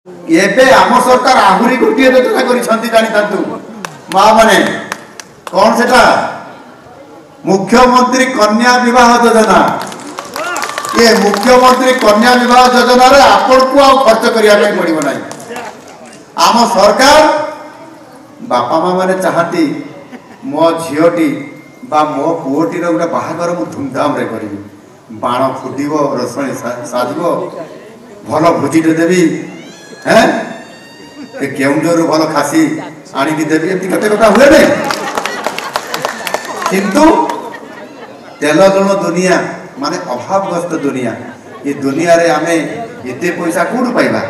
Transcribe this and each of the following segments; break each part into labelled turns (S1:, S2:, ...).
S1: एबे आम सरकार आहुरी गोटे योजना कर माँ मैंने कौन से मुख्यमंत्री कन्या विवाह योजना। ये मुख्यमंत्री कन्या विवाह योजना रे आपण को आ खर्च करने पड़ो ना। आम सरकार बापा माँ मैंने चाहती मो झीटी बा मो पुओटी गोटे बाहागर मु धूमधाम रे करी बाण फुटब रसणी साजब भल भोजीटे देवी हैं केउंझर भल खासी आणिकी देवी एमती केते कथा हुए नहीं। किंतु तेल लुण दुनिया माने अभावग्रस्त दुनिया ये दुनिया रे आमे एते पैसा कोड पाइबा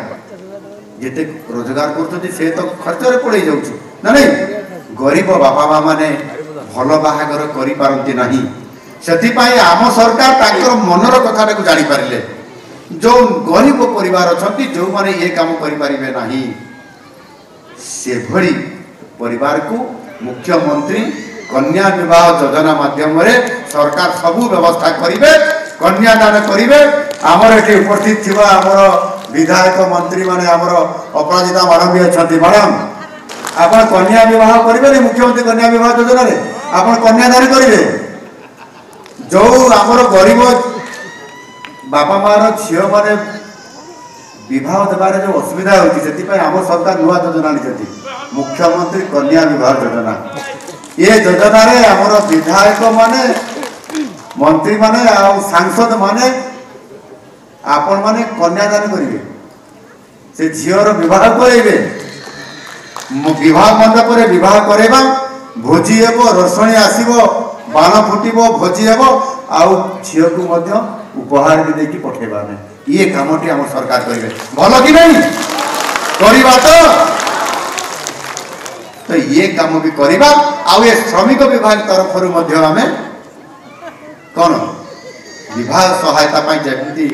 S1: जेते रोजगार करछथि से तो खर्च रे पड़े जाउछ ना नहीं। गरीब बापा माँ माने भल बाहागर करि पारंती नाही। सेति पई आम सरकार ताकर मनर कथा को जानि पारिले जो गरीब परिवार अछंती जो माने ये काम करि पारिबे नाही से भरी परिवार को मुख्यमंत्री कन्या विवाह योजना माध्यम रे सरकार सबु व्यवस्था करिवे कन्यादान करिवे। आमर एठी उपस्थित थिबा आमर विधायक मंत्री माने आमर अपराजिता मैडम भी अछंती। मैडम आपण कन्या विवाह करिवे ने मुख्यमंत्री कन्या विवाह योजना रे आपण कन्यादान करिवे जो आमर गरीब बापा मार झील मैंने विवाह देवार जो असुविधा होती से आम सरकार नुआ योजना आनी मुख्यमंत्री कन्या विवाह योजना। ये योजना रे आमर विधायक माने मंत्री माने सांसद माने आपण माने कन्यादान करेंगे से झीर विवाह करेंगे विवाह मंडप रे विवाह करेबा भोजी हेब रसणी आसीबो बाण फुटिबो भोजी हेब आउ झील को मध्य उपहार भी देखी पठेबा में ये कामटी आम सरकार करेंगे भल कि नहीं करवा तो ये काम भी करवा आउ ये श्रमिक विभाग तरफ आम कौन विवाह सहायता जमी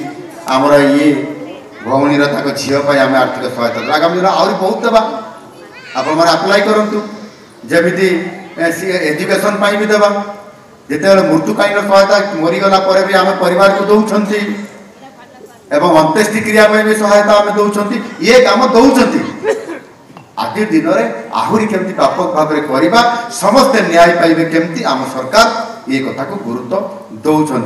S1: आमर ये भौणी झील आम आर्थिक सहायता आगामी दिन आहरी बहुत देवा आपण मैंने अप्लाई करूँ जमी एजुकेशन भी देवा जिते मृत्युकालीन सहायता मरीगला भी आम परिवार को दौरान एवं अंत्येष्टि क्रिया भी सहायता आम दौरान ये कम दौरान आज दिन में आहरी केमती व्यापक भाव में करवा समस्ते न्याय पाइबे केमती आम सरकार ये कथा को गुरुत्व दौरान।